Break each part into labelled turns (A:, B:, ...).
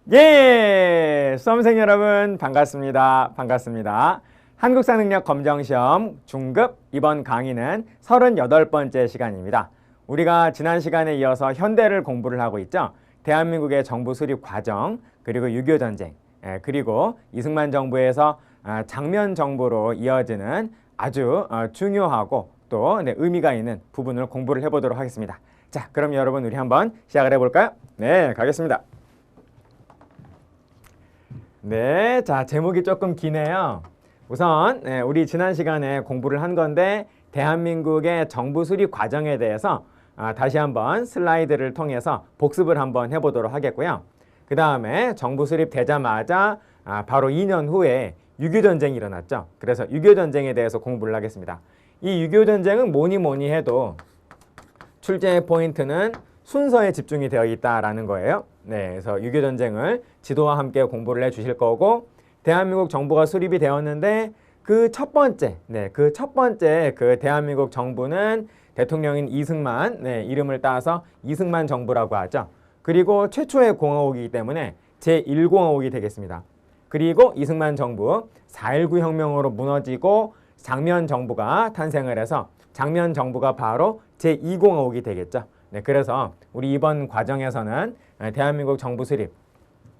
A: 예! 수험생 여러분 반갑습니다. 반갑습니다. 한국사 능력 검정시험 중급 이번 강의는 38번째 시간입니다. 우리가 지난 시간에 이어서 현대를 공부를 하고 있죠. 대한민국의 정부 수립 과정, 그리고 6.25 전쟁, 그리고 이승만 정부에서 장면 정부로 이어지는 아주 중요하고 또 의미가 있는 부분을 공부를 해보도록 하겠습니다. 자, 그럼 여러분 우리 한번 시작을 해볼까요? 네, 가겠습니다. 네, 자, 제목이 조금 기네요. 우선 우리 지난 시간에 공부를 한 건데 대한민국의 정부 수립 과정에 대해서 다시 한번 슬라이드를 통해서 복습을 한번 해보도록 하겠고요. 그 다음에 정부 수립되자마자 바로 2년 후에 6.25 전쟁이 일어났죠. 그래서 6.25 전쟁에 대해서 공부를 하겠습니다. 이 6.25 전쟁은 뭐니 해도 출제의 포인트는 순서에 집중이 되어 있다라는 거예요. 네, 그래서 6.25 전쟁을 지도와 함께 공부를 해 주실 거고, 대한민국 정부가 수립이 되었는데 그 첫 번째 그 대한민국 정부는 대통령인 이승만, 이름을 따서 이승만 정부라고 하죠. 그리고 최초의 공화국이기 때문에 제1공화국이 되겠습니다. 그리고 이승만 정부 4.19 혁명으로 무너지고 장면 정부가 탄생을 해서 장면 정부가 바로 제2공화국이 되겠죠. 네, 그래서 우리 이번 과정에서는 대한민국 정부 수립,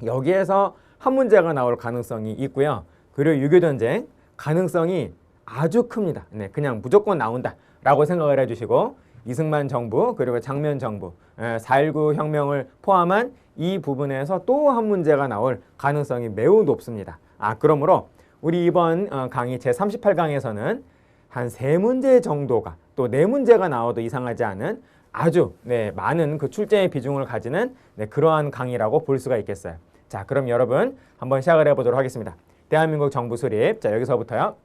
A: 여기에서 한 문제가 나올 가능성이 있고요. 그리고 6.25 전쟁 가능성이 아주 큽니다. 네, 그냥 무조건 나온다라고 생각을 해주시고, 이승만 정부 그리고 장면 정부, 4.19 혁명을 포함한 이 부분에서 또 한 문제가 나올 가능성이 매우 높습니다. 그러므로 우리 이번 강의 제38강에서는 한 3문제 정도가, 또 4문제가 나와도 이상하지 않은 아주 많은 그 출제의 비중을 가지는 그러한 강의라고 볼 수가 있겠어요. 자, 그럼 여러분 한번 시작을 해보도록 하겠습니다. 대한민국 정부 수립. 자, 여기서부터요.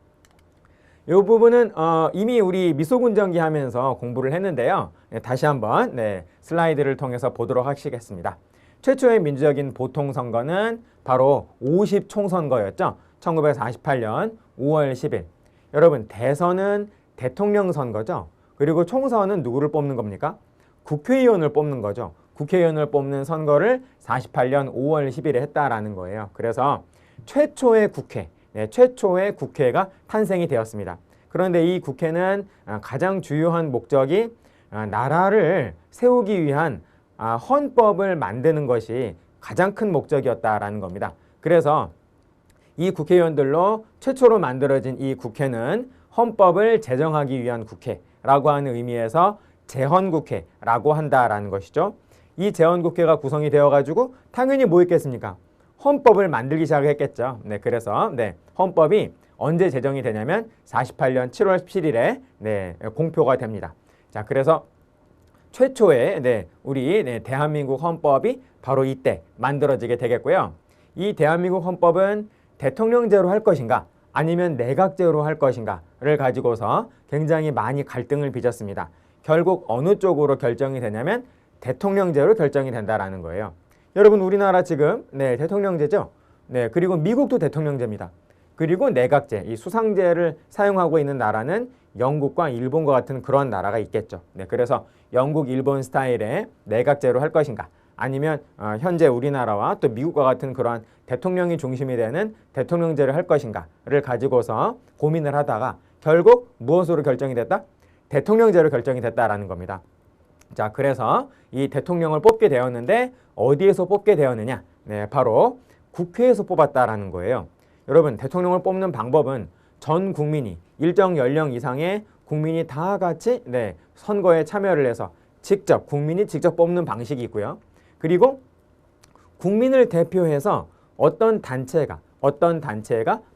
A: 이 부분은 이미 우리 미소군정기 하면서 공부를 했는데요. 다시 한번 슬라이드를 통해서 보도록 하시겠습니다. 최초의 민주적인 보통선거는 바로 50총선거였죠. 1948년 5월 10일. 여러분, 대선은 대통령 선거죠. 그리고 총선은 누구를 뽑는 겁니까? 국회의원을 뽑는 거죠. 국회의원을 뽑는 선거를 48년 5월 10일에 했다라는 거예요. 그래서 최초의 국회가 탄생이 되었습니다. 그런데 이 국회는 가장 주요한 목적이 나라를 세우기 위한 헌법을 만드는 것이 가장 큰 목적이었다라는 겁니다. 그래서 이 국회의원들로 최초로 만들어진 이 국회는 헌법을 제정하기 위한 국회라고 하는 의미에서 제헌국회라고 한다라는 것이죠. 이 제헌국회가 구성이 되어가지고 당연히 뭐 있겠습니까? 헌법을 만들기 시작을 했겠죠. 그래서 헌법이 언제 제정이 되냐면 48년 7월 17일에 공표가 됩니다. 자, 그래서 최초의 우리 대한민국 헌법이 바로 이때 만들어지게 되겠고요. 이 대한민국 헌법은 대통령제로 할 것인가 아니면 내각제로 할 것인가를 가지고서 굉장히 많이 갈등을 빚었습니다. 결국 어느 쪽으로 결정이 되냐면 대통령제로 결정이 된다라는 거예요. 여러분, 우리나라 지금 대통령제죠. 그리고 미국도 대통령제입니다. 그리고 내각제, 이 수상제를 사용하고 있는 나라는 영국과 일본과 같은 그런 나라가 있겠죠. 그래서 영국, 일본 스타일의 내각제로 할 것인가 아니면 현재 우리나라와 또 미국과 같은 그러한 대통령이 중심이 되는 대통령제를 할 것인가를 가지고서 고민을 하다가 결국 무엇으로 결정이 됐다? 대통령제로 결정이 됐다라는 겁니다. 자, 그래서 이 대통령을 뽑게 되었는데 어디에서 뽑게 되었느냐? 바로 국회에서 뽑았다라는 거예요. 여러분, 대통령을 뽑는 방법은 전 국민이 일정 연령 이상의 국민이 다 같이 선거에 참여를 해서 국민이 직접 뽑는 방식이 있고요. 그리고 국민을 대표해서 어떤 단체가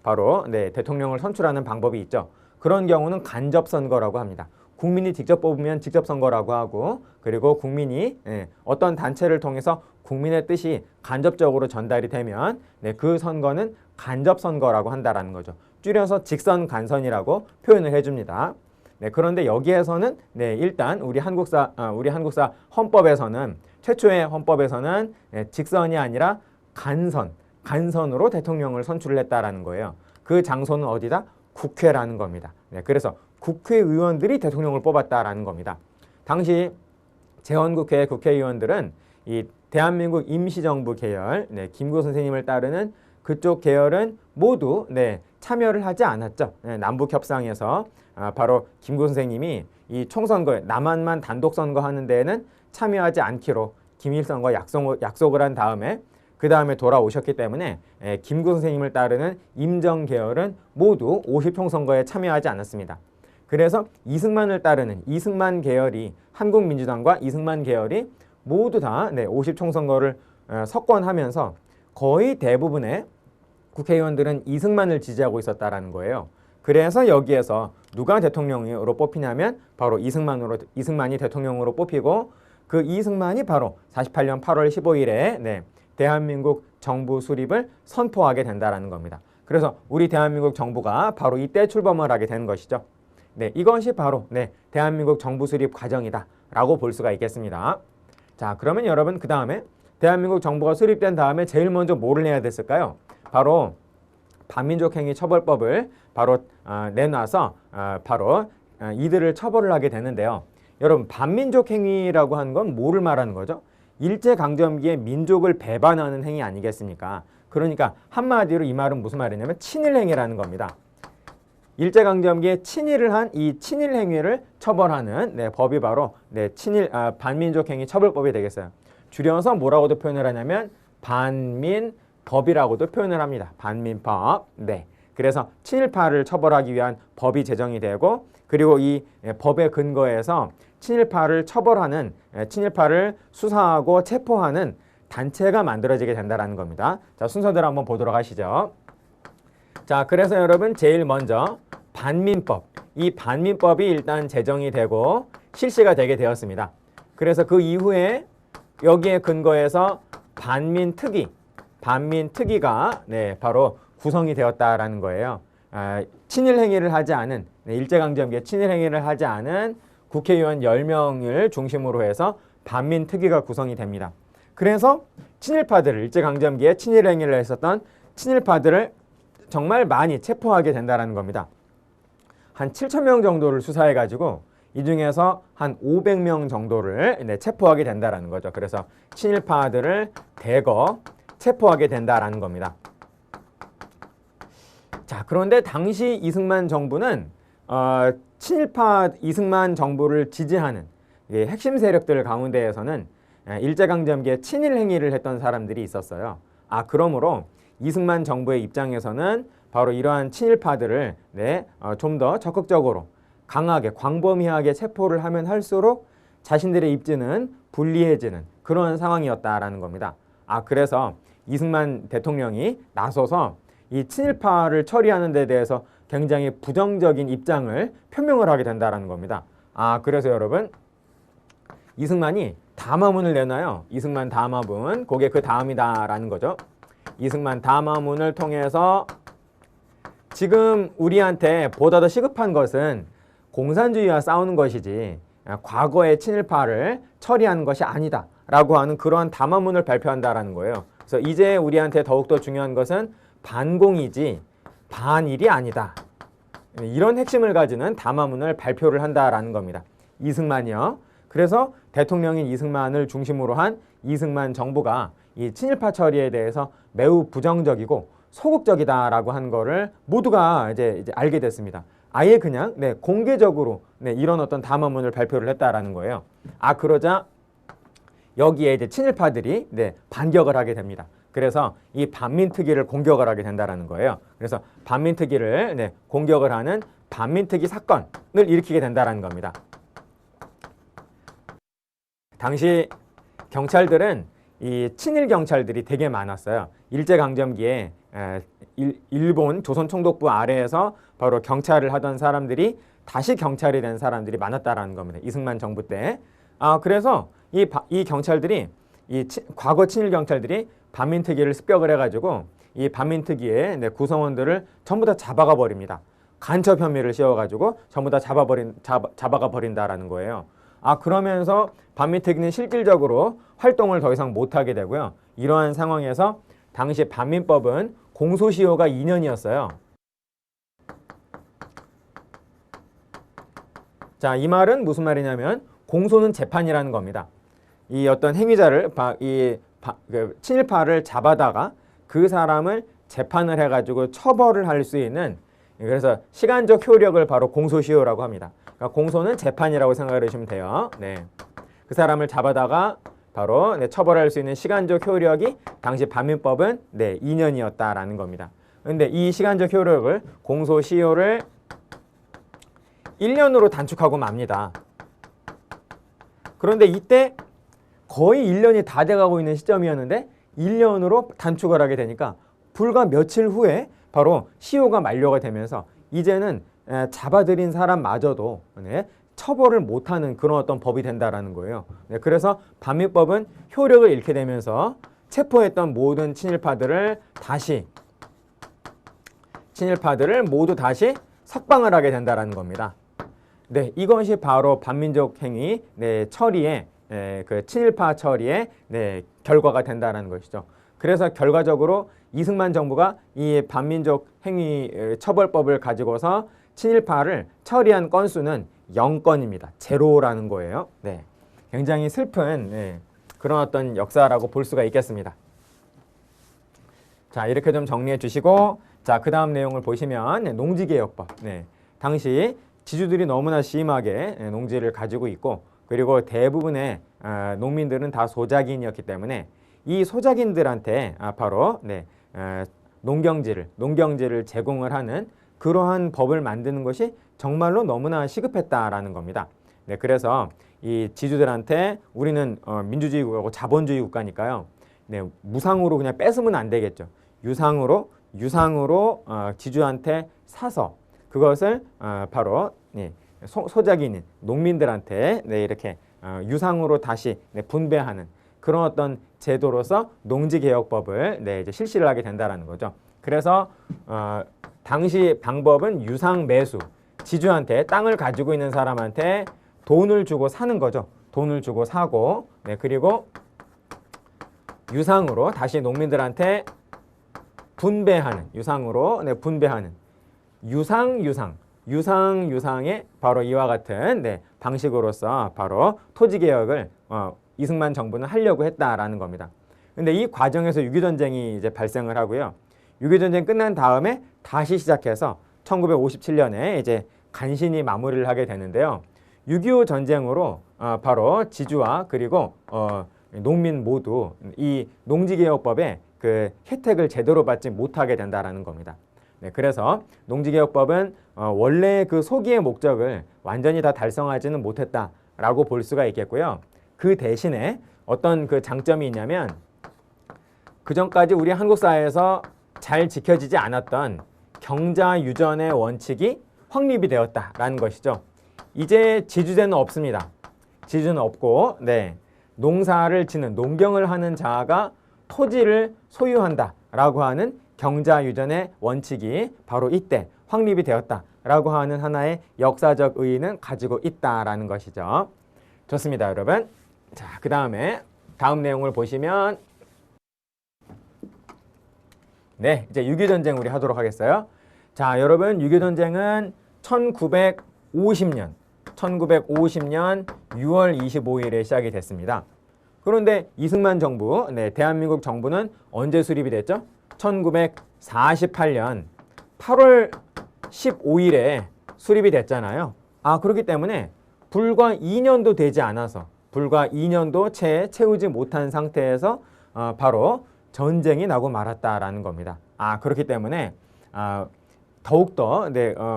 A: 바로 대통령을 선출하는 방법이 있죠. 그런 경우는 간접선거라고 합니다. 국민이 직접 뽑으면 직접선거라고 하고, 그리고 국민이 어떤 단체를 통해서 국민의 뜻이 간접적으로 전달이 되면 그 선거는 간접선거라고 한다라는 거죠. 줄여서 직선간선이라고 표현을 해줍니다. 그런데 여기에서는 일단 우리 한국사 헌법에서는 최초의 헌법에서는 직선이 아니라 간선으로 대통령을 선출을 했다라는 거예요. 그 장소는 어디다? 국회라는 겁니다. 그래서 국회의원들이 대통령을 뽑았다라는 겁니다. 당시 제헌국회 국회의원들은 이 대한민국 임시정부 계열, 네, 김구 선생님을 따르는 그쪽 계열은 모두 네, 참여를 하지 않았죠. 네, 남북 협상에서 바로 김구 선생님이 이 총선거에 남한만 단독 선거하는 데에는 참여하지 않기로 김일성과 약속을 한 다음에 그 다음에 돌아오셨기 때문에 김구 선생님을 따르는 임정 계열은 모두 50총선거에 참여하지 않았습니다. 그래서 이승만을 따르는 이승만 계열이 한국민주당과 이승만 계열이 모두 다 50총선거를 석권하면서 거의 대부분의 국회의원들은 이승만을 지지하고 있었다라는 거예요. 그래서 여기에서 누가 대통령으로 뽑히냐면 바로 이승만이 대통령으로 뽑히고 그 이승만이 바로 48년 8월 15일에 대한민국 정부 수립을 선포하게 된다라는 겁니다. 그래서 우리 대한민국 정부가 바로 이때 출범을 하게 되는 것이죠. 네, 이것이 바로 대한민국 정부 수립 과정이다라고 볼 수가 있겠습니다. 자, 그러면 여러분 그 다음에 대한민국 정부가 수립된 다음에 제일 먼저 뭐를 해야 됐을까요? 바로 반민족행위 처벌법을 바로 내놔서 바로 이들을 처벌을 하게 되는데요. 여러분 반민족행위라고 하는 건 뭐를 말하는 거죠? 일제강점기에 민족을 배반하는 행위 아니겠습니까? 그러니까 한마디로 이 말은 무슨 말이냐면 친일행위라는 겁니다. 일제강점기에 친일을 한 이 친일 행위를 처벌하는 법이 바로 반민족행위 처벌법이 되겠어요. 줄여서 뭐라고도 표현을 하냐면 반민법이라고도 표현을 합니다. 반민법. 네. 그래서 친일파를 처벌하기 위한 법이 제정이 되고 그리고 이 법의 근거에서 친일파를 처벌하는 친일파를 수사하고 체포하는 단체가 만들어지게 된다는 겁니다. 자, 순서대로 한번 보도록 하시죠. 자, 그래서 여러분 제일 먼저 반민법. 이 반민법이 일단 제정이 되고 실시가 되게 되었습니다. 그래서 그 이후에 여기에 근거해서 반민특위가 바로 구성이 되었다라는 거예요. 친일 행위를 하지 않은 일제강점기에 친일 행위를 하지 않은 국회의원 10명을 중심으로 해서 반민특위가 구성이 됩니다. 그래서 친일파들을 일제강점기에 친일 행위를 했었던 친일파들을 정말 많이 체포하게 된다는 겁니다. 한 7,000명 정도를 수사해가지고 이 중에서 한 500명 정도를 체포하게 된다는 거죠. 그래서 친일파들을 대거 체포하게 된다는 겁니다. 자, 그런데 당시 이승만 정부는 친일파 이승만 정부를 지지하는 핵심 세력들 가운데에서는 일제강점기에 친일 행위를 했던 사람들이 있었어요. 그러므로 이승만 정부의 입장에서는 바로 이러한 친일파들을 좀 더 적극적으로 강하게 광범위하게 체포를 하면 할수록 자신들의 입지는 불리해지는 그런 상황이었다라는 겁니다. 그래서 이승만 대통령이 나서서 이 친일파를 처리하는 데 대해서 굉장히 부정적인 입장을 표명을 하게 된다는 겁니다. 그래서 여러분 이승만이 담화문을 내놔요. 이승만 담화문, 그게 그 다음이다라는 거죠. 이승만 담화문을 통해서 지금 우리한테 보다 더 시급한 것은 공산주의와 싸우는 것이지 과거의 친일파를 처리하는 것이 아니다 라고 하는 그러한 담화문을 발표한다라는 거예요. 그래서 이제 우리한테 더욱더 중요한 것은 반공이지 반일이 아니다. 이런 핵심을 가지는 담화문을 발표를 한다라는 겁니다. 이승만이요. 그래서 대통령인 이승만을 중심으로 한 이승만 정부가 이 친일파 처리에 대해서 매우 부정적이고 소극적이다라고 한 거를 모두가 이제 알게 됐습니다. 아예 그냥 공개적으로 이런 어떤 담화문을 발표를 했다라는 거예요. 그러자 여기에 이제 친일파들이 반격을 하게 됩니다. 그래서 이 반민특위를 공격을 하게 된다라는 거예요. 그래서 반민특위를 공격을 하는 반민특위 사건을 일으키게 된다라는 겁니다. 당시 경찰들은 이 친일 경찰들이 되게 많았어요. 일제강점기에 일본 조선총독부 아래에서 바로 경찰을 하던 사람들이 다시 경찰이 된 사람들이 많았다라는 겁니다. 이승만 정부 때. 그래서 이 경찰들이 과거 친일 경찰들이 반민특위를 습격을 해가지고 이 반민특위의 구성원들을 전부 다 잡아가 버립니다. 간첩 혐의를 씌워가지고 전부 다 잡아가 버린다라는 거예요. 그러면서 반민특위는 실질적으로 활동을 더 이상 못하게 되고요. 이러한 상황에서 당시 반민법은 공소시효가 2년이었어요. 자, 이 말은 무슨 말이냐면 공소는 재판이라는 겁니다. 이 어떤 행위자를 그 친일파를 잡아다가 그 사람을 재판을 해가지고 처벌을 할 수 있는, 그래서 시간적 효력을 바로 공소시효라고 합니다. 그러니까 공소는 재판이라고 생각을 하시면 돼요. 네. 그 사람을 잡아다가 바로 처벌할 수 있는 시간적 효력이 당시 반민법은 2년이었다라는 겁니다. 그런데 이 시간적 효력을 공소시효를 1년으로 단축하고 맙니다. 그런데 이때 거의 1년이 다 돼가고 있는 시점이었는데 1년으로 단축을 하게 되니까 불과 며칠 후에 바로 시효가 만료가 되면서 이제는 잡아들인 사람마저도 처벌을 못하는 그런 어떤 법이 된다라는 거예요. 그래서 반민법은 효력을 잃게 되면서 체포했던 모든 친일파들을 모두 다시 석방을 하게 된다라는 겁니다. 네, 이것이 바로 반민족 행위 처리의 그 친일파 처리의 결과가 된다라는 것이죠. 그래서 결과적으로 이승만 정부가 이 반민족 행위 처벌법을 가지고서 친일파를 처리한 건수는 0건입니다. 제로라는 거예요. 네, 굉장히 슬픈 그런 어떤 역사라고 볼 수가 있겠습니다. 자, 이렇게 좀 정리해 주시고, 자, 그 다음 내용을 보시면 농지개혁법. 당시 지주들이 너무나 심하게 농지를 가지고 있고, 그리고 대부분의 농민들은 다 소작인이었기 때문에 이 소작인들한테 바로 농경지를 제공을 하는 그러한 법을 만드는 것이 정말로 너무나 시급했다라는 겁니다. 그래서 이 지주들한테 우리는 민주주의 국가고 자본주의 국가니까요. 무상으로 그냥 뺏으면 안 되겠죠. 유상으로 지주한테 사서 그것을 바로 소작인인 농민들한테 이렇게 유상으로 다시 분배하는 그런 어떤 제도로서 농지개혁법을 이제 실시를 하게 된다라는 거죠. 그래서 당시 방법은 유상매수, 지주한테 땅을 가지고 있는 사람한테 돈을 주고 사는 거죠. 돈을 주고 사고, 그리고 유상으로 다시 농민들한테 분배하는, 유상의 바로 이와 같은 방식으로서 바로 토지개혁을 이승만 정부는 하려고 했다라는 겁니다. 근데 이 과정에서 6.25전쟁이 이제 발생을 하고요. 6.25전쟁 끝난 다음에 다시 시작해서 1957년에 이제 간신히 마무리를 하게 되는데요. 6.25 전쟁으로 바로 지주와 그리고 농민 모두 이 농지개혁법의 그 혜택을 제대로 받지 못하게 된다라는 겁니다. 그래서 농지개혁법은 원래 그 소기의 목적을 완전히 다 달성하지는 못했다라고 볼 수가 있겠고요. 그 대신에 어떤 그 장점이 있냐면 그전까지 우리 한국 사회에서 잘 지켜지지 않았던 경자유전의 원칙이 확립이 되었다라는 것이죠. 이제 지주제는 없습니다. 지주는 없고 농사를 짓는 농경을 하는 자가 토지를 소유한다라고 하는 경자유전의 원칙이 바로 이때 확립이 되었다라고 하는 하나의 역사적 의의는 가지고 있다라는 것이죠. 좋습니다, 여러분. 자, 그 다음에 다음 내용을 보시면 이제 6.25전쟁 우리 하도록 하겠어요. 자, 여러분, 6.25전쟁은 1950년 6월 25일에 시작이 됐습니다. 그런데 이승만 정부, 대한민국 정부는 언제 수립이 됐죠? 1948년 8월 15일에 수립이 됐잖아요. 그렇기 때문에 불과 2년도 되지 않아서 불과 2년도 채우지 못한 상태에서 바로 전쟁이 나고 말았다라는 겁니다. 그렇기 때문에 더욱더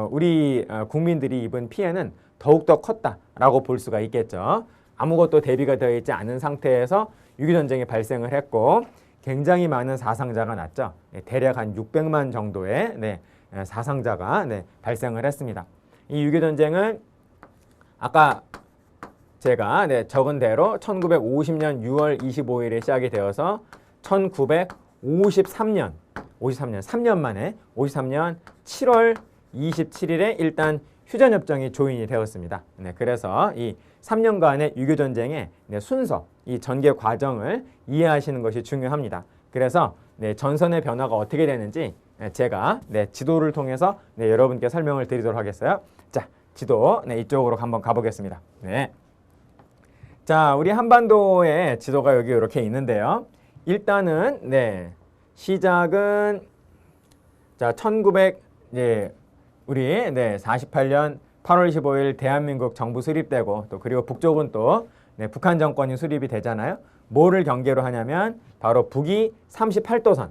A: 우리 국민들이 입은 피해는 더욱더 컸다라고 볼 수가 있겠죠. 아무것도 대비가 되어 있지 않은 상태에서 6.25전쟁이 발생을 했고 굉장히 많은 사상자가 났죠. 대략 한 600만 정도의 사상자가 발생을 했습니다. 이 6.25전쟁은 아까 제가 적은 대로 1950년 6월 25일에 시작이 되어서 1953년 3년 만에 53년 7월 27일에 일단 휴전협정이 조인이 되었습니다. 그래서 이 3년간의 6.25전쟁의 순서, 이 전개 과정을 이해하시는 것이 중요합니다. 그래서 전선의 변화가 어떻게 되는지 제가 지도를 통해서 여러분께 설명을 드리도록 하겠어요. 자, 지도 이쪽으로 한번 가보겠습니다. 자, 우리 한반도의 지도가 여기 이렇게 있는데요. 일단은 시작은 자, 1900 우리 48년 8월 15일 대한민국 정부 수립되고 또 그리고 북쪽은 또 북한 정권이 수립이 되잖아요. 뭐를 경계로 하냐면 바로 북위 38도선.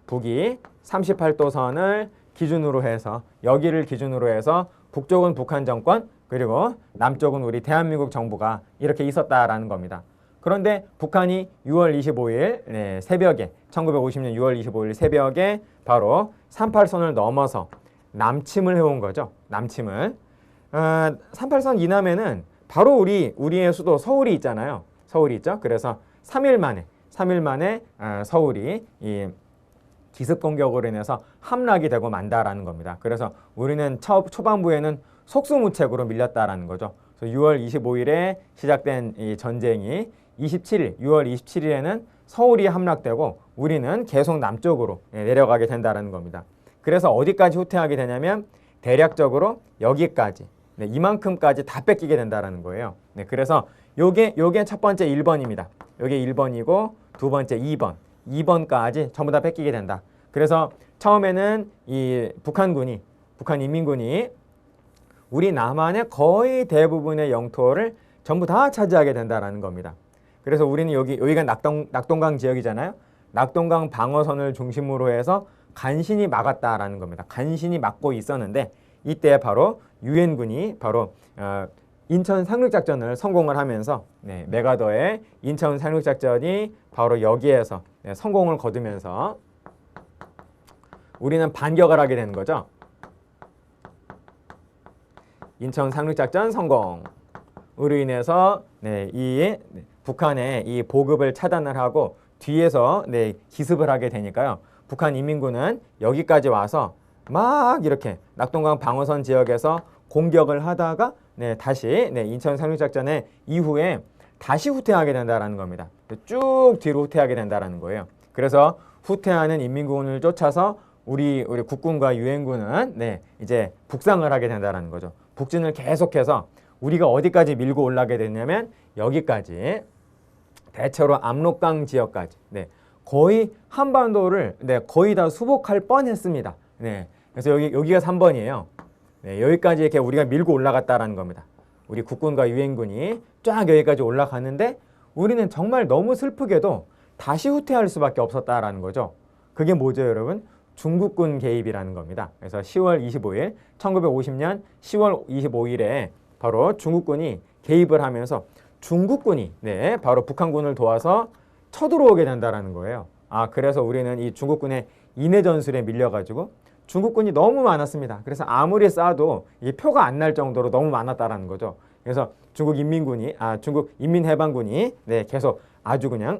A: 북위 38도선을 기준으로 해서 여기를 기준으로 해서 북쪽은 북한 정권 그리고 남쪽은 우리 대한민국 정부가 이렇게 있었다라는 겁니다. 그런데 북한이 6월 25일 새벽에 1950년 6월 25일 새벽에 바로 38선을 넘어서 남침을 해온 거죠. 남침을. 38선 이남에는 바로 우리의 수도 서울이 있잖아요. 서울이 있죠. 그래서 3일 만에 서울이 이 기습 공격으로 인해서 함락이 되고 만다라는 겁니다. 그래서 우리는 초반부에는 속수무책으로 밀렸다라는 거죠. 그래서 6월 25일에 시작된 이 전쟁이 6월 27일에는 서울이 함락되고 우리는 계속 남쪽으로 내려가게 된다는 겁니다. 그래서 어디까지 후퇴하게 되냐면 대략적으로 여기까지 이만큼까지 다 뺏기게 된다는 거예요. 그래서 요게 첫 번째 1번입니다. 요게 1번이고 두 번째 2번. 2번까지 전부 다 뺏기게 된다. 그래서 처음에는 이 북한 인민군이 우리 남한의 거의 대부분의 영토를 전부 다 차지하게 된다는 겁니다. 그래서 우리는 여기가 낙동강 지역이잖아요. 낙동강 방어선을 중심으로 해서 간신히 막았다라는 겁니다. 간신히 막고 있었는데 이때 바로 유엔군이 바로 인천 상륙작전을 성공을 하면서 메가더의 인천 상륙작전이 바로 여기에서 성공을 거두면서 우리는 반격을 하게 되는 거죠. 인천 상륙작전 성공으로 인해서 이 북한의 이 보급을 차단을 하고 뒤에서 기습을 하게 되니까요. 북한 인민군은 여기까지 와서 막 이렇게 낙동강 방어선 지역에서 공격을 하다가 다시 인천 상륙작전의 이후에 다시 후퇴하게 된다는 겁니다. 쭉 뒤로 후퇴하게 된다는 거예요. 그래서 후퇴하는 인민군을 쫓아서 우리 국군과 유엔군은 이제 북상을 하게 된다는 거죠. 북진을 계속해서 우리가 어디까지 밀고 올라가게 되냐면 여기까지 대체로 압록강 지역까지 거의 한반도를 거의 다 수복할 뻔했습니다. 그래서 여기가 3번이에요. 여기까지 이렇게 우리가 밀고 올라갔다라는 겁니다. 우리 국군과 유엔군이 쫙 여기까지 올라갔는데 우리는 정말 너무 슬프게도 다시 후퇴할 수밖에 없었다라는 거죠. 그게 뭐죠, 여러분? 중국군 개입이라는 겁니다. 그래서 10월 25일, 1950년 10월 25일에 바로 중국군이 개입을 하면서 중국군이 바로 북한군을 도와서 쳐들어오게 된다라는 거예요. 그래서 우리는 이 중국군의 인해 전술에 밀려가지고 중국군이 너무 많았습니다. 그래서 아무리 쏴도 이 표가 안 날 정도로 너무 많았다라는 거죠. 그래서 중국 인민해방군이 계속 아주 그냥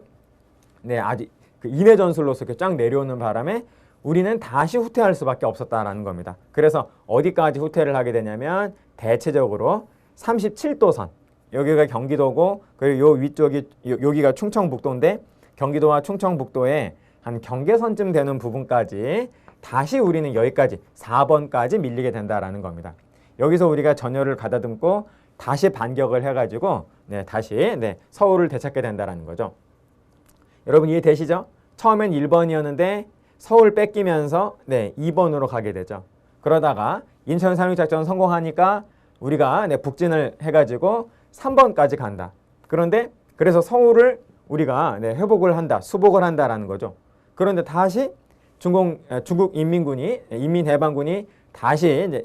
A: 아주 그 인해 전술로서 이렇게 쫙 내려오는 바람에 우리는 다시 후퇴할 수밖에 없었다라는 겁니다. 그래서 어디까지 후퇴를 하게 되냐면 대체적으로 37도선 여기가 경기도고 그리고 요 위쪽이 여기가 충청북도인데 경기도와 충청북도에 한 경계선쯤 되는 부분까지 다시 우리는 여기까지 4번까지 밀리게 된다라는 겁니다. 여기서 우리가 전열을 가다듬고 다시 반격을 해가지고 다시 서울을 되찾게 된다라는 거죠. 여러분 이해되시죠? 처음엔 1번이었는데 서울 뺏기면서 2번으로 가게 되죠. 그러다가 인천 상륙작전 성공하니까 우리가 북진을 해가지고 3번까지 간다. 그런데 그래서 서울을 우리가 회복을 한다, 수복을 한다라는 거죠. 그런데 다시 중국 인민해방군이 다시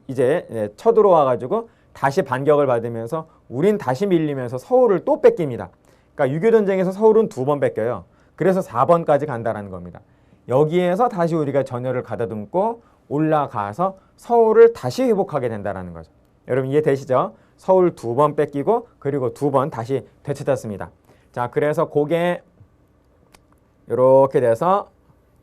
A: 이제 쳐들어와가지고 다시 반격을 받으면서 우린 다시 밀리면서 서울을 또 뺏깁니다. 그러니까 6.25 전쟁에서 서울은 2번 뺏겨요. 그래서 4번까지 간다라는 겁니다. 여기에서 다시 우리가 전열을 가다듬고 올라가서 서울을 다시 회복하게 된다라는 거죠. 여러분 이해되시죠? 서울 2번 뺏기고 그리고 2번 다시 되찾았습니다. 자, 그래서 그게 이렇게 돼서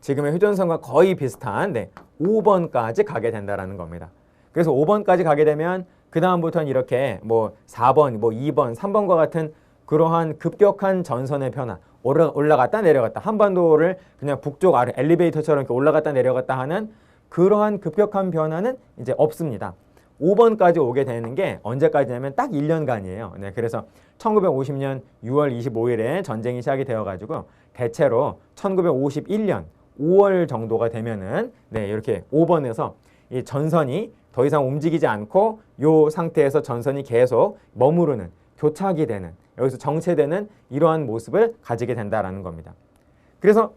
A: 지금의 휴전선과 거의 비슷한 5번까지 가게 된다라는 겁니다. 그래서 5번까지 가게 되면 그 다음부터는 이렇게 뭐 4번, 뭐 2번, 3번과 같은 그러한 급격한 전선의 변화, 올라갔다 내려갔다, 한반도를 그냥 북쪽 아래 엘리베이터처럼 이렇게 올라갔다 내려갔다 하는 그러한 급격한 변화는 이제 없습니다. 5번까지 오게 되는 게 언제까지냐면 딱 1년간이에요. 네, 그래서 1950년 6월 25일에 전쟁이 시작이 되어가지고 대체로 1951년 5월 정도가 되면은 네, 이렇게 5번에서 이 전선이 더 이상 움직이지 않고 이 상태에서 전선이 계속 머무르는, 교착이 되는, 여기서 정체되는 이러한 모습을 가지게 된다라는 겁니다. 그래서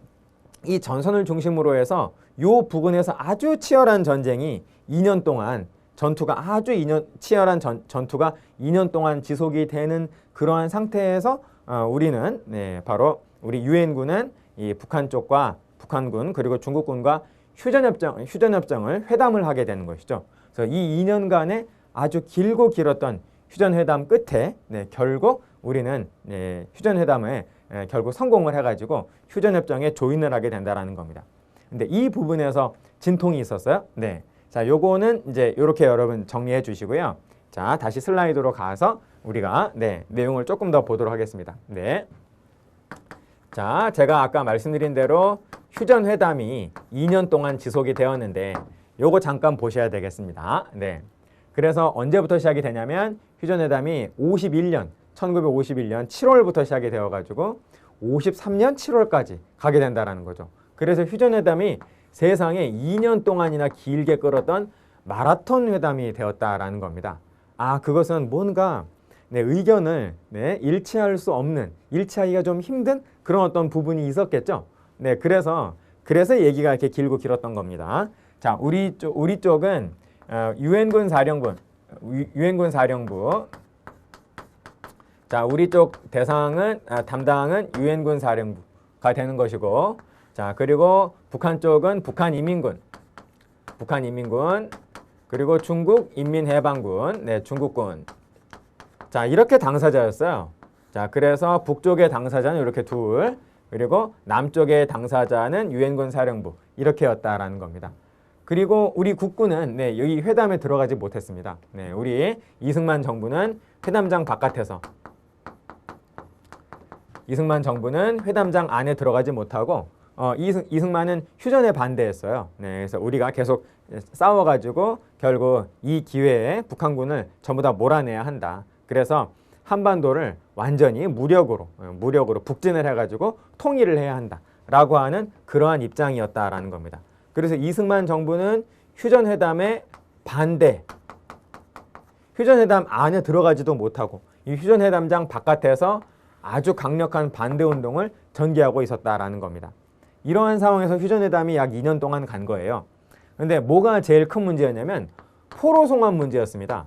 A: 이 전선을 중심으로 해서 이 부근에서 아주 치열한 전쟁이 2년 동안 전투가 아주 치열한 전투가 2년 동안 지속이 되는 그러한 상태에서 우리는 네, 바로 우리 유엔군은 이 북한 쪽과 북한군 그리고 중국군과 휴전협정을 회담을 하게 되는 것이죠. 그래서 이 2년간의 아주 길고 길었던 휴전회담 끝에 네, 결국 우리는 네, 휴전회담에 결국 성공을 해가지고 휴전협정에 조인을 하게 된다라는 겁니다. 근데 이 부분에서 진통이 있었어요. 네, 자, 요거는 이제 이렇게 여러분 정리해 주시고요. 자, 다시 슬라이드로 가서 우리가 네, 내용을 조금 더 보도록 하겠습니다. 네. 자, 제가 아까 말씀드린 대로 휴전회담이 2년 동안 지속이 되었는데 요거 잠깐 보셔야 되겠습니다. 네. 그래서 언제부터 시작이 되냐면 휴전회담이 1951년 7월부터 시작이 되어가지고 53년 7월까지 가게 된다라는 거죠. 그래서 휴전회담이 세상에 2년 동안이나 길게 끌었던 마라톤 회담이 되었다라는 겁니다. 아, 그것은 뭔가 네, 의견을 네, 일치할 수 없는, 일치하기가 좀 힘든 그런 어떤 부분이 있었겠죠. 네, 그래서 얘기가 이렇게 길고 길었던 겁니다. 자, 우리 쪽은 유엔군 사령부. 자, 우리 쪽 대상은 담당은 유엔군 사령부가 되는 것이고, 자, 그리고 북한 쪽은 북한인민군, 그리고 중국인민해방군, 네, 중국군. 자, 이렇게 당사자였어요. 자, 그래서 북쪽의 당사자는 이렇게 둘, 그리고 남쪽의 당사자는 유엔군 사령부 이렇게였다라는 겁니다. 그리고 우리 국군은 네, 여기 회담에 들어가지 못했습니다. 네, 우리 이승만 정부는 회담장 바깥에서, 이승만 정부는 회담장 안에 들어가지 못하고 이승만은 휴전에 반대했어요. 네, 그래서 우리가 계속 싸워가지고 결국 이 기회에 북한군을 전부 다 몰아내야 한다. 그래서 한반도를 완전히 무력으로 북진을 해가지고 통일을 해야 한다라고 하는 그러한 입장이었다라는 겁니다. 그래서 이승만 정부는 휴전회담에 반대, 휴전회담 안에 들어가지도 못하고 이 휴전회담장 바깥에서 아주 강력한 반대 운동을 전개하고 있었다라는 겁니다. 이러한 상황에서 휴전회담이 약 2년 동안 간 거예요. 근데 뭐가 제일 큰 문제였냐면 포로송환 문제였습니다.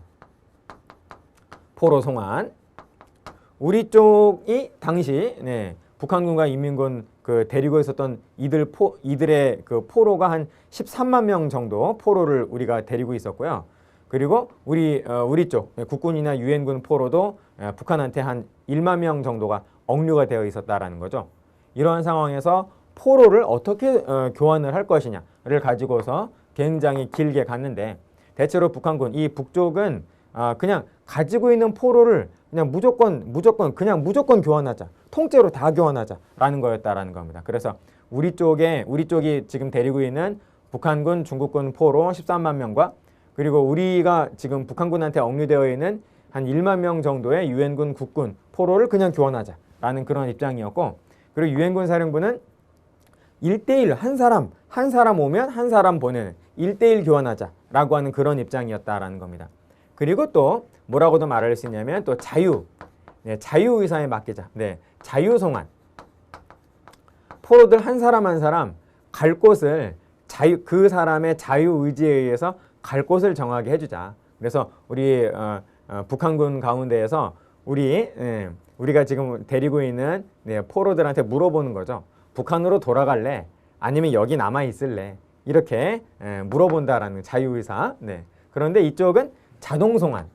A: 포로송환. 우리 쪽이 당시 네, 북한군과 인민군 데리고 있었던 이들의 그 포로가 한 13만 명 정도 포로를 우리가 데리고 있었고요. 그리고 우리 쪽 국군이나 유엔군 포로도 북한한테 한 1만 명 정도가 억류가 되어 있었다라는 거죠. 이러한 상황에서 포로를 어떻게 교환을 할 것이냐를 가지고서 굉장히 길게 갔는데 대체로 북한군 이 북쪽은 그냥 가지고 있는 포로를 그냥 무조건 교환하자, 통째로 다 교환하자라는 거였다라는 겁니다. 그래서 우리 쪽이 지금 데리고 있는 북한군, 중국군 포로 13만 명과 그리고 우리가 지금 북한군한테 억류되어 있는 한 1만 명 정도의 유엔군, 국군 포로를 그냥 교환하자라는 그런 입장이었고, 그리고 유엔군 사령부는 1대1 한 사람 오면 한 사람 보내는 1대1 교환하자라고 하는 그런 입장이었다라는 겁니다. 그리고 또 뭐라고도 말할 수 있냐면 또 자유의사에 맡기자. 네, 자유송환. 포로들 한 사람 갈 곳을 그 사람의 자유의지에 의해서 갈 곳을 정하게 해주자. 그래서 우리 북한군 가운데에서 우리가 지금 데리고 있는 포로들한테 물어보는 거죠. 북한으로 돌아갈래? 아니면 여기 남아 있을래? 이렇게 물어본다라는 자유의사. 네. 그런데 이쪽은 자동송환.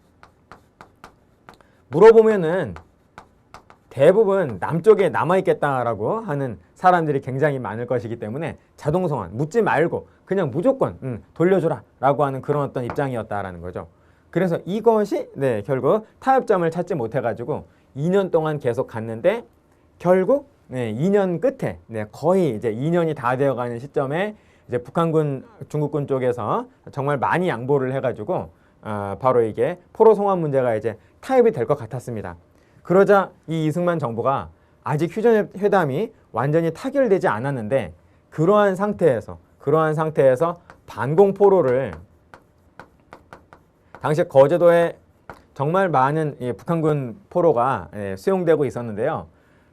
A: 물어보면은 대부분 남쪽에 남아있겠다라고 하는 사람들이 굉장히 많을 것이기 때문에 자동송환, 묻지 말고 그냥 무조건 돌려줘라 라고 하는 그런 어떤 입장이었다라는 거죠. 그래서 이것이 결국 타협점을 찾지 못해가지고 2년 동안 계속 갔는데 결국 2년 끝에 거의 이제 2년이 다 되어가는 시점에 이제 북한군, 중국군 쪽에서 정말 많이 양보를 해가지고 바로 이게 포로 송환 문제가 이제 타협이 될 것 같았습니다. 그러자 이 이승만 정부가 아직 휴전회담이 완전히 타결되지 않았는데 그러한 상태에서 반공포로를 당시 거제도에 정말 많은 북한군 포로가 수용되고 있었는데요.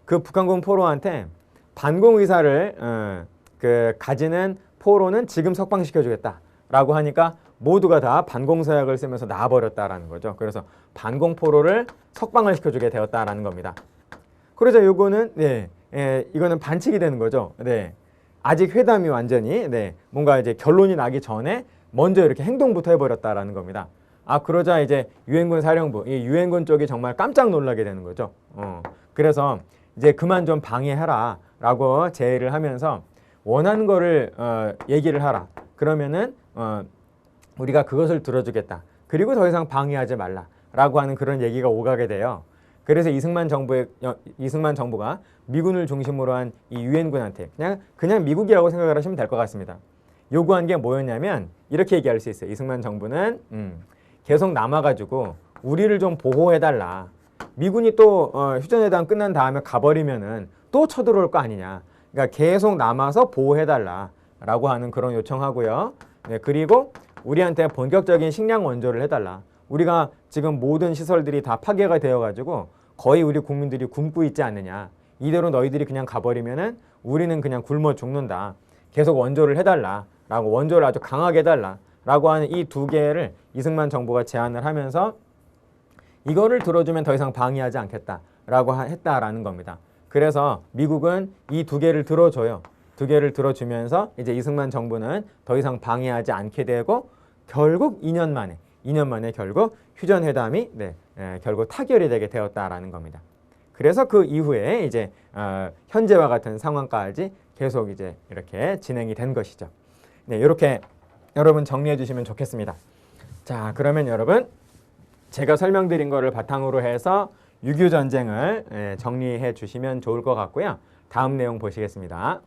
A: 그 북한군 포로한테 반공 의사를 가지는 포로는 지금 석방시켜주겠다라고 하니까 모두가 다 반공서약을 쓰면서 나와버렸다라는 거죠. 그래서 반공포로를 석방을 시켜주게 되었다라는 겁니다. 그러자 요거는 이거는 반칙이 되는 거죠. 아직 회담이 완전히 뭔가 이제 결론이 나기 전에 먼저 이렇게 행동부터 해버렸다라는 겁니다. 그러자 이제 유엔군 사령부, 이 유엔군 쪽이 정말 깜짝 놀라게 되는 거죠. 그래서 이제 그만 좀 방해해라라고 제의를 하면서 원하는 거를 얘기를 하라. 그러면은 우리가 그것을 들어주겠다. 그리고 더 이상 방해하지 말라라고 하는 그런 얘기가 오가게 돼요. 그래서 이승만 정부가 미군을 중심으로 한 이 유엔군한테 그냥 미국이라고 생각을 하시면 될 것 같습니다. 요구한 게 뭐였냐면 이렇게 얘기할 수 있어요. 이승만 정부는 계속 남아가지고 우리를 좀 보호해달라. 미군이 또 휴전회담 끝난 다음에 가버리면은 또 쳐들어올 거 아니냐. 그러니까 계속 남아서 보호해달라라고 하는 그런 요청하고요. 그리고 우리한테 본격적인 식량 원조를 해달라. 우리가 지금 모든 시설들이 다 파괴가 되어가지고 거의 우리 국민들이 굶고 있지 않느냐. 이대로 너희들이 그냥 가버리면은 우리는 그냥 굶어 죽는다. 계속 원조를 해달라라고 원조를 아주 강하게 해달라라고 하는 이 두 개를 이승만 정부가 제안을 하면서 이거를 들어주면 더 이상 방해하지 않겠다라고 했다라는 겁니다. 그래서 미국은 이 두 개를 들어줘요. 두 개를 들어주면서 이제 이승만 정부는 더 이상 방해하지 않게 되고 결국 2년 만에 결국 휴전회담이 결국 타결이 되게 되었다라는 겁니다. 그래서 그 이후에 이제 현재와 같은 상황까지 계속 이제 이렇게 진행이 된 것이죠. 이렇게 여러분 정리해 주시면 좋겠습니다. 자, 그러면 여러분 제가 설명드린 거를 바탕으로 해서 6.25 전쟁을 정리해 주시면 좋을 것 같고요. 다음 내용 보시겠습니다.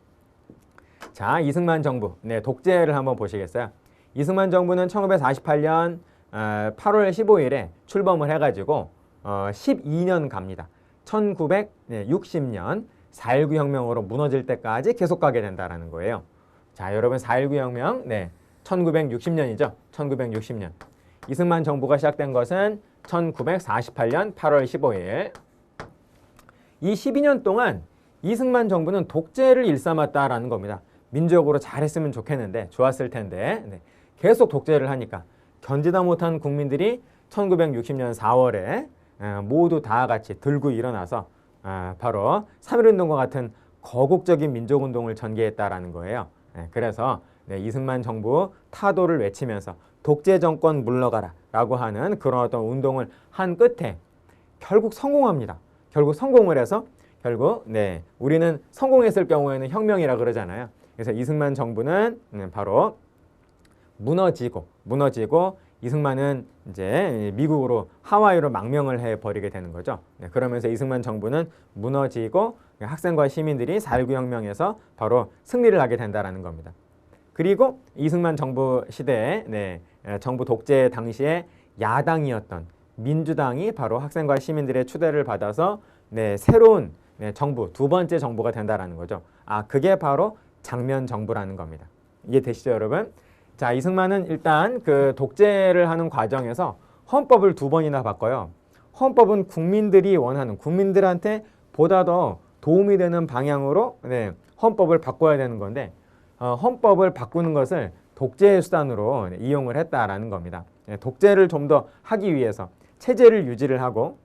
A: 자, 이승만 정부 독재를 한번 보시겠어요? 이승만 정부는 1948년 8월 15일에 출범을 해가지고 12년 갑니다. 1960년 4.19 혁명으로 무너질 때까지 계속 가게 된다는 거예요. 자, 여러분 4.19 혁명 1960년이죠. 1960년. 이승만 정부가 시작된 것은 1948년 8월 15일. 이 12년 동안 이승만 정부는 독재를 일삼았다라는 겁니다. 민주적으로 잘했으면 좋겠는데 좋았을 텐데 계속 독재를 하니까 견디다 못한 국민들이 1960년 4월에 모두 다 같이 들고 일어나서 바로 3.1운동과 같은 거국적인 민족운동을 전개했다라는 거예요. 그래서 이승만 정부 타도를 외치면서 독재 정권 물러가라 라고 하는 그런 어떤 운동을 한 끝에 결국 성공합니다. 결국 성공을 해서 결국 우리는 성공했을 경우에는 혁명이라 그러잖아요. 그래서 이승만 정부는 바로 무너지고 이승만은 이제 미국으로 하와이로 망명을 해버리게 되는 거죠. 그러면서 이승만 정부는 무너지고 학생과 시민들이 4.19 혁명에서 바로 승리를 하게 된다는 겁니다. 그리고 이승만 정부 시대에 정부 독재 당시에 야당이었던 민주당이 바로 학생과 시민들의 추대를 받아서 새로운 정부, 두 번째 정부가 된다는 거죠. 그게 바로 장면 정부라는 겁니다. 이해되시죠, 여러분? 자, 이승만은 일단 그 독재를 하는 과정에서 헌법을 2번이나 바꿔요. 헌법은 국민들이 원하는, 국민들한테 보다 더 도움이 되는 방향으로 헌법을 바꿔야 되는 건데 헌법을 바꾸는 것을 독재의 수단으로 이용을 했다라는 겁니다. 독재를 좀 더 하기 위해서 체제를 유지를 하고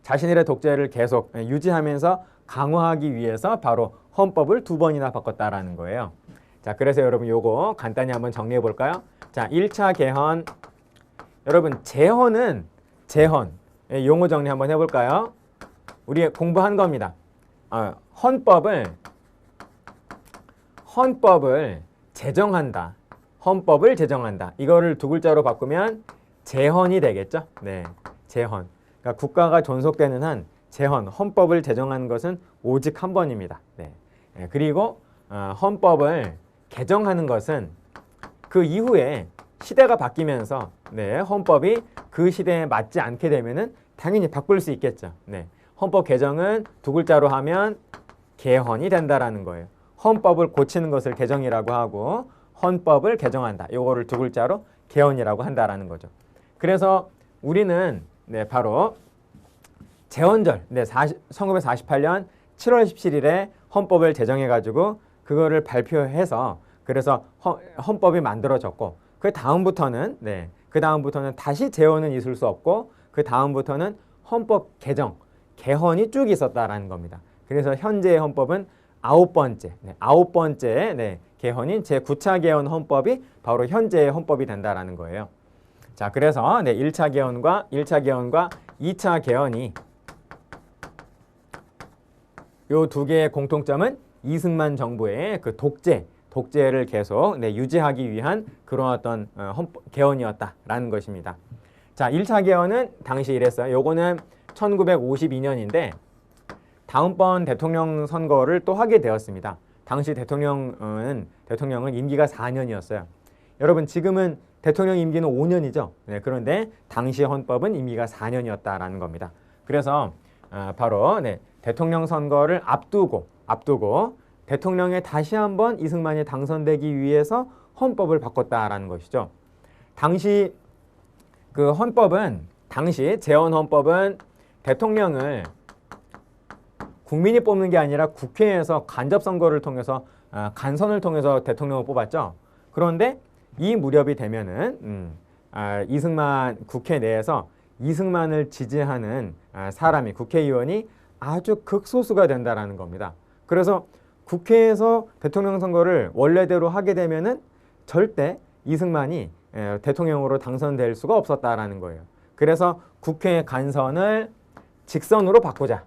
A: 자신들의 독재를 계속 유지하면서 강화하기 위해서 바로 헌법을 2번이나 바꿨다라는 거예요. 자, 그래서 여러분 요거 간단히 한번 정리해 볼까요? 자, 1차 개헌. 여러분 재헌은 용어 정리 한번 해볼까요? 우리 공부한 겁니다. 헌법을 제정한다. 헌법을 제정한다. 이거를 두 글자로 바꾸면 재헌이 되겠죠? 재헌. 그러니까 국가가 존속되는 한 재헌, 헌법을 제정하는 것은 오직 한 번입니다. 그리고 헌법을 개정하는 것은 그 이후에 시대가 바뀌면서 네, 헌법이 그 시대에 맞지 않게 되면은 당연히 바꿀 수 있겠죠. 네, 헌법 개정은 두 글자로 하면 개헌이 된다라는 거예요. 헌법을 고치는 것을 개정이라고 하고 헌법을 개정한다. 요거를 두 글자로 개헌이라고 한다라는 거죠. 그래서 우리는 네, 바로 제헌절, 네, 1948년 7월 17일에 헌법을 제정해가지고 그거를 발표해서 그래서 헌법이 만들어졌고 그 다음부터는 다시 제헌은 있을 수 없고 그 다음부터는 헌법 개정, 개헌이 쭉 있었다라는 겁니다. 그래서 현재의 헌법은 아홉 번째 개헌인 제9차 개헌 헌법이 바로 현재의 헌법이 된다라는 거예요. 자, 그래서 1차 개헌과 2차 개헌이 요 두 개의 공통점은 이승만 정부의 그 독재를 계속 유지하기 위한 그런 어떤 개헌이었다라는 것입니다. 자, 1차 개헌은 당시 이랬어요. 요거는 1952년인데 다음번 대통령 선거를 또 하게 되었습니다. 당시 대통령은 임기가 4년이었어요. 여러분 지금은 대통령 임기는 5년이죠. 네, 그런데 당시 헌법은 임기가 4년이었다라는 겁니다. 그래서 바로 대통령 선거를 앞두고 대통령에 다시 한번 이승만이 당선되기 위해서 헌법을 바꿨다라는 것이죠. 당시 그 헌법은 당시 제헌 헌법은 대통령을 국민이 뽑는 게 아니라 국회에서 간접 선거를 통해서 간선을 통해서 대통령을 뽑았죠. 그런데 이 무렵이 되면은 이승만 국회 내에서 이승만을 지지하는 사람이 국회의원이 아주 극소수가 된다라는 겁니다. 그래서 국회에서 대통령 선거를 원래대로 하게 되면은 절대 이승만이 대통령으로 당선될 수가 없었다라는 거예요. 그래서 국회 간선을 직선으로 바꾸자.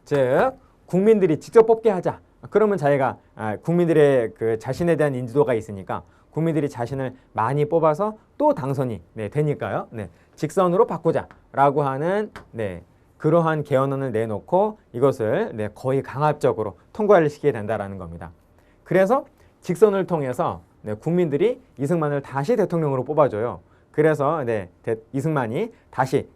A: 즉 국민들이 직접 뽑게 하자. 그러면 자기가 국민들의 그 자신에 대한 인지도가 있으니까 국민들이 자신을 많이 뽑아서 또 당선이 되니까요. 직선으로 바꾸자라고 하는 그러한 개헌안을 내놓고 이것을 거의 강압적으로 통과를 시키게 된다라는 겁니다. 그래서 직선을 통해서 국민들이 이승만을 다시 대통령으로 뽑아줘요. 그래서 이승만이 다시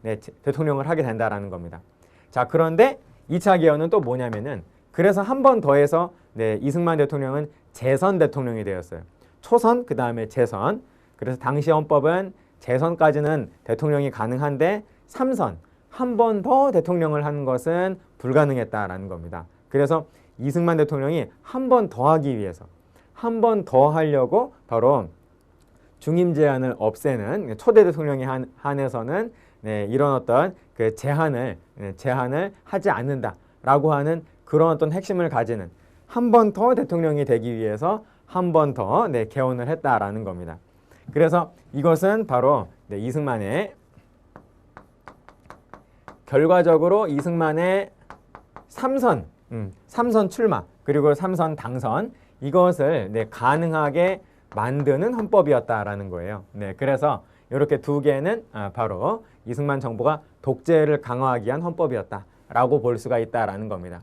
A: 대통령을 하게 된다라는 겁니다. 자, 그런데 2차 개헌은 또 뭐냐면은 그래서 한 번 더해서 이승만 대통령은 재선 대통령이 되었어요. 초선, 그 다음에 재선. 그래서 당시 헌법은 재선까지는 대통령이 가능한데 3선, 한 번 더 대통령을 하는 것은 불가능했다라는 겁니다. 그래서 이승만 대통령이 한 번 더 하기 위해서 한 번 더 하려고 바로 중임 제한을 없애는 초대 대통령에 한해서는 이런 어떤 그 제한을 하지 않는다라고 하는 그런 어떤 핵심을 가지는 한 번 더 대통령이 되기 위해서 한 번 더 개헌을 했다라는 겁니다. 그래서 이것은 바로 이승만의 결과적으로 이승만의 3선 출마 그리고 3선 당선 이것을 가능하게 만드는 헌법이었다라는 거예요. 그래서 이렇게 두 개는 바로 이승만 정부가 독재를 강화하기 위한 헌법이었다라고 볼 수가 있다라는 겁니다.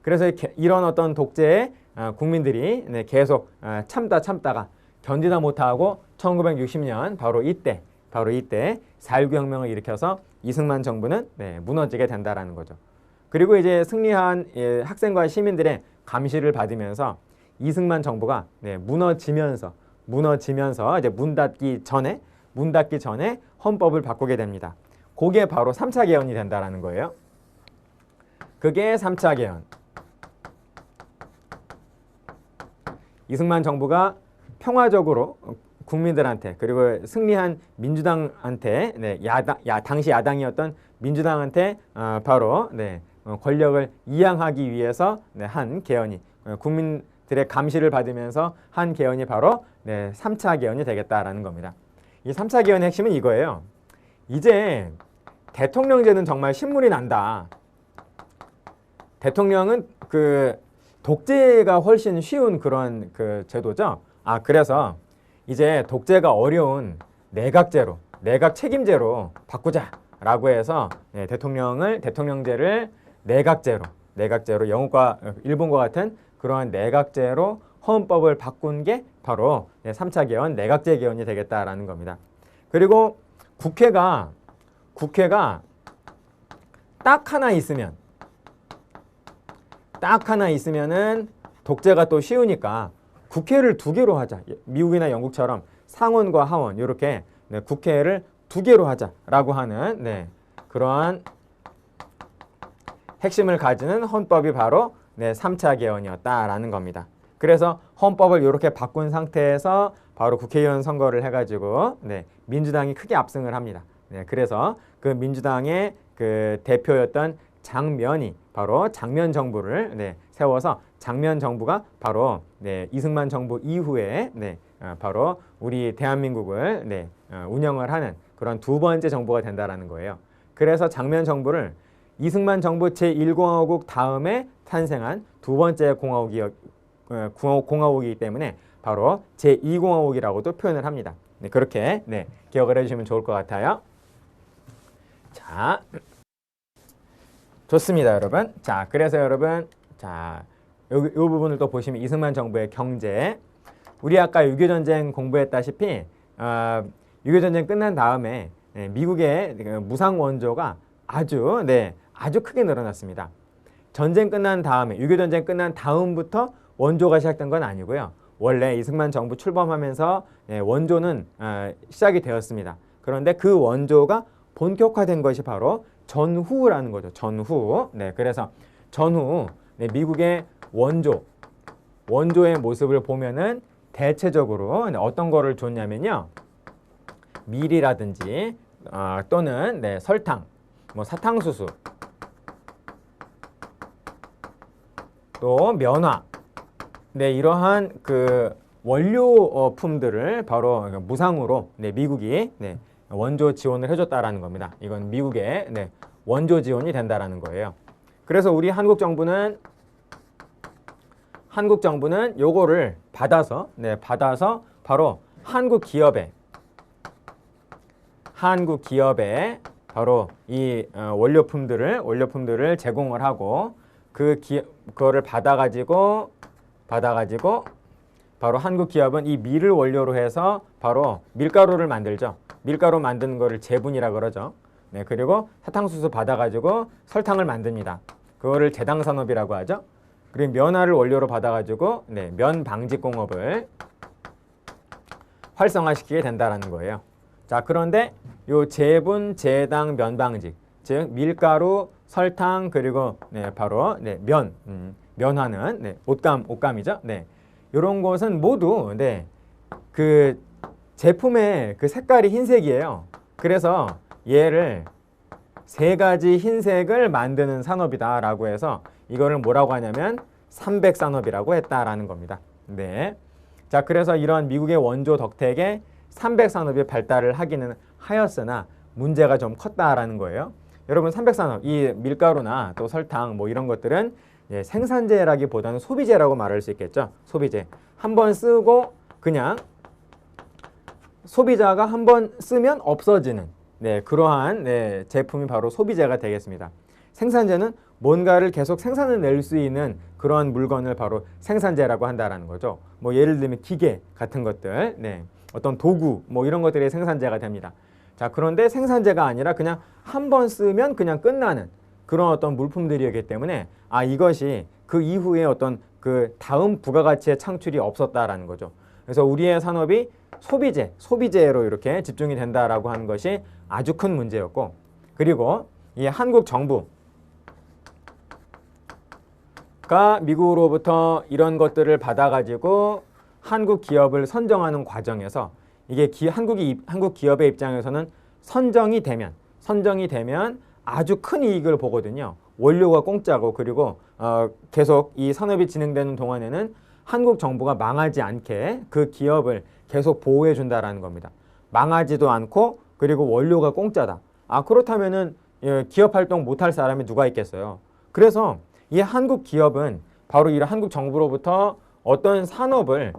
A: 그래서 이런 어떤 독재에 국민들이 계속 참다가 견디다 못하고 1960년 바로 이때 4.19혁명을 일으켜서 이승만 정부는 무너지게 된다라는 거죠. 그리고 이제 승리한 학생과 시민들의 감시를 받으면서 이승만 정부가 무너지면서 이제 문 닫기 전에 헌법을 바꾸게 됩니다. 그게 바로 3차 개헌이 된다라는 거예요. 그게 3차 개헌. 이승만 정부가 평화적으로 국민들한테 그리고 승리한 민주당한테 당시 야당이었던 민주당한테 바로 권력을 이양하기 위해서 한 개헌이 국민들의 감시를 받으면서 한 개헌이 바로 3차 개헌이 되겠다라는 겁니다. 이 3차 개헌의 핵심은 이거예요. 이제 대통령제는 정말 신물이 난다. 대통령은 그 독재가 훨씬 쉬운 그런 그 제도죠. 그래서 이제 독재가 어려운 내각제로, 내각 책임제로 바꾸자라고 해서 대통령제를 내각제로 영국과 일본과 같은 그러한 내각제로 헌법을 바꾼 게 바로 3차 개헌 내각제 개헌이 되겠다라는 겁니다. 그리고 국회가 딱 하나 있으면은 독재가 또 쉬우니까 국회를 2개로 하자. 미국이나 영국처럼 상원과 하원 이렇게 국회를 2개로 하자라고 하는 그러한 핵심을 가지는 헌법이 바로 3차 개헌이었다라는 겁니다. 그래서 헌법을 이렇게 바꾼 상태에서 바로 국회의원 선거를 해가지고 민주당이 크게 압승을 합니다. 그래서 그 민주당의 그 대표였던 장면이 바로 장면 정부를 세워서 장면 정부가 바로 이승만 정부 이후에 바로 우리 대한민국을 운영을 하는 그런 2번째 정부가 된다라는 거예요. 그래서 장면 정부를 이승만 정부 제1공화국 다음에 탄생한 2번째 공화국이기 때문에 바로 제2공화국이라고도 표현을 합니다. 그렇게 기억을 해주시면 좋을 것 같아요. 자, 좋습니다, 여러분. 자, 그래서 여러분, 자, 이 부분을 또 보시면 이승만 정부의 경제. 우리 아까 6.25전쟁 공부했다시피 6.25전쟁 끝난 다음에 미국의 무상 원조가 아주 크게 늘어났습니다. 전쟁 끝난 다음에 6.25전쟁 끝난 다음부터 원조가 시작된 건 아니고요. 원래 이승만 정부 출범하면서 원조는 시작이 되었습니다. 그런데 그 원조가 본격화된 것이 바로 전후라는 거죠. 전후. 그래서 전후 미국의 원조의 모습을 보면은 대체적으로 어떤 거를 줬냐면요. 밀이라든지 또는 설탕, 뭐 사탕수수, 또 면화, 이러한 그 원료품들을 바로 무상으로 미국이 원조 지원을 해줬다라는 겁니다. 이건 미국의 원조 지원이 된다라는 거예요. 그래서 우리 한국 정부는 요거를 받아서 바로 한국 기업에 바로 이 원료품들을 제공을 하고 그거를 받아가지고 바로 한국 기업은 이 밀을 원료로 해서 바로 밀가루를 만들죠. 밀가루 만드는 거를 제분이라 그러죠. 그리고 사탕수수 받아가지고 설탕을 만듭니다. 그거를 제당산업이라고 하죠. 그리고 면화를 원료로 받아가지고 면 방직공업을 활성화시키게 된다라는 거예요. 자, 그런데 요 제분, 제당, 면방직, 즉 밀가루, 설탕, 그리고 바로 면화는 옷감이죠. 이런 것은 모두 그 제품의 그 색깔이 흰색이에요. 그래서 얘를 3가지 흰색을 만드는 산업이다라고 해서 이거를 뭐라고 하냐면 삼백산업이라고 했다라는 겁니다. 자, 그래서 이런 미국의 원조 덕택에 삼백산업이 발달을 하기는 하였으나 문제가 좀 컸다라는 거예요. 여러분, 삼백산업, 이 밀가루나 또 설탕 뭐 이런 것들은 생산재라기보다는 소비재라고 말할 수 있겠죠. 소비재. 한번 쓰고 그냥 소비자가 한번 쓰면 없어지는 그러한 제품이 바로 소비재가 되겠습니다. 생산재는 뭔가를 계속 생산을 낼 수 있는 그런 물건을 바로 생산재라고 한다라는 거죠. 뭐 예를 들면 기계 같은 것들, 어떤 도구 뭐 이런 것들이 생산재가 됩니다. 자, 그런데 생산재가 아니라 그냥 한번 쓰면 그냥 끝나는 그런 어떤 물품들이기 때문에 이것이 그 이후에 어떤 그 다음 부가가치의 창출이 없었다라는 거죠. 그래서 우리의 산업이 소비재로 이렇게 집중이 된다라고 하는 것이 아주 큰 문제였고, 그리고 이 한국 정부가 미국으로부터 이런 것들을 받아가지고 한국 기업을 선정하는 과정에서 이게 한국 기업의 입장에서는 선정이 되면 아주 큰 이익을 보거든요. 원료가 공짜고, 그리고 계속 이 산업이 진행되는 동안에는 한국 정부가 망하지 않게 그 기업을 계속 보호해 준다라는 겁니다. 망하지도 않고, 그리고 원료가 공짜다. 그렇다면은 기업 활동 못할 사람이 누가 있겠어요. 그래서 이 한국 기업은 바로 이 한국 정부로부터 어떤 산업을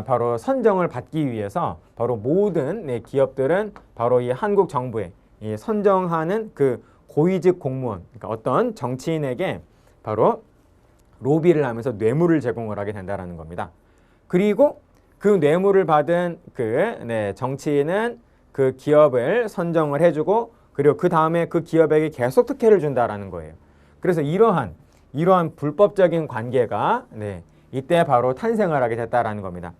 A: 바로 선정을 받기 위해서 바로 모든 기업들은 바로 이 한국 정부에 이 선정하는 그 고위직 공무원, 그러니까 어떤 정치인에게 바로 로비를 하면서 뇌물을 제공을 하게 된다는 겁니다. 그리고 그 뇌물을 받은 정치인은 그 기업을 선정을 해주고 그리고 그 다음에 그 기업에게 계속 특혜를 준다라는 거예요. 그래서 이러한 불법적인 관계가 이때 바로 탄생을 하게 됐다라는 겁니다.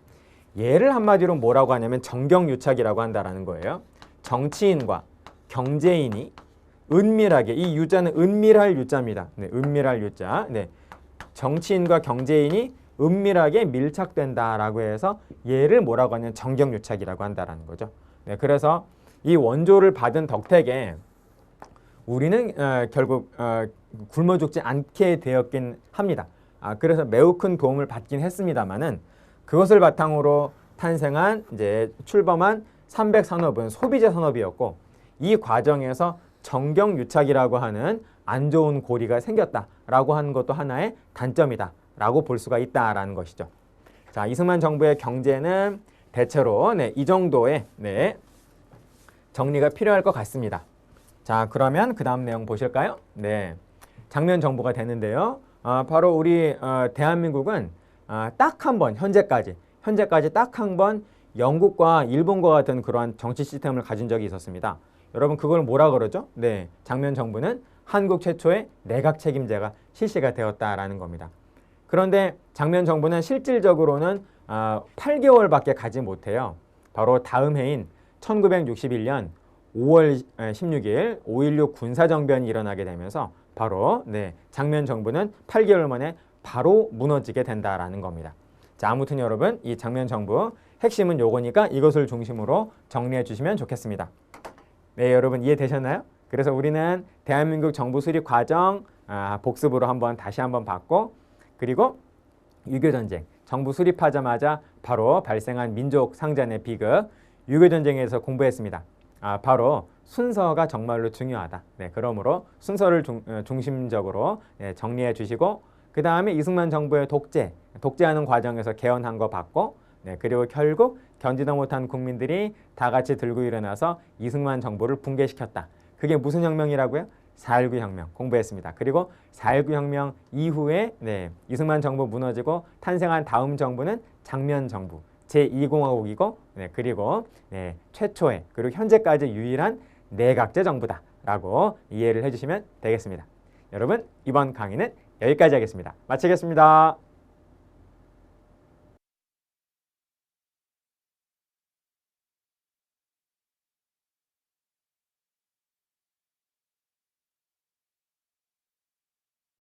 A: 얘를 한마디로 뭐라고 하냐면 정경유착이라고 한다라는 거예요. 정치인과 경제인이 은밀하게, 이 유자는 은밀할 유자입니다. 은밀할 유자. 정치인과 경제인이 은밀하게 밀착된다라고 해서 얘를 뭐라고 하냐면 정경유착이라고 한다라는 거죠. 그래서 이 원조를 받은 덕택에 우리는 결국 굶어 죽지 않게 되었긴 합니다. 그래서 매우 큰 도움을 받긴 했습니다만은 그것을 바탕으로 탄생한 출범한 삼백산업은 소비재 산업이었고 이 과정에서 정경유착이라고 하는 안 좋은 고리가 생겼다라고 하는 것도 하나의 단점이다라고 볼 수가 있다라는 것이죠. 자, 이승만 정부의 경제는 대체로 이 정도의 정리가 필요할 것 같습니다. 자, 그러면 그 다음 내용 보실까요? 장면 정보가 되는데요. 바로 우리 대한민국은 딱 한 번 현재까지 딱 한 번 영국과 일본과 같은 그러한 정치 시스템을 가진 적이 있었습니다. 여러분 그걸 뭐라 그러죠? 장면 정부는 한국 최초의 내각 책임제가 실시가 되었다라는 겁니다. 그런데 장면 정부는 실질적으로는 8개월밖에 가지 못해요. 바로 다음 해인 1961년 5월 16일 5.16 군사정변이 일어나게 되면서 바로 장면 정부는 8개월 만에 바로 무너지게 된다라는 겁니다. 자, 아무튼 여러분 이 장면 정부 핵심은 요거니까 이것을 중심으로 정리해 주시면 좋겠습니다. 여러분 이해되셨나요? 그래서 우리는 대한민국 정부 수립 과정 복습으로 다시 한번 봤고 그리고 유교전쟁 정부 수립하자마자 바로 발생한 민족 상잔의 비극 유교전쟁에서 공부했습니다. 바로 순서가 정말로 중요하다. 그러므로 순서를 중심적으로 정리해 주시고 그 다음에 이승만 정부의 독재하는 과정에서 개헌한 거 봤고 그리고 결국 견디다 못한 국민들이 다 같이 들고 일어나서 이승만 정부를 붕괴시켰다. 그게 무슨 혁명이라고요? 4.19 혁명 공부했습니다. 그리고 4.19 혁명 이후에 이승만 정부 무너지고 탄생한 다음 정부는 장면 정부 제2공화국이고 그리고 최초의 그리고 현재까지 유일한 내각제 정부다라고 이해를 해주시면 되겠습니다. 여러분 이번 강의는 여기까지 하겠습니다. 마치겠습니다.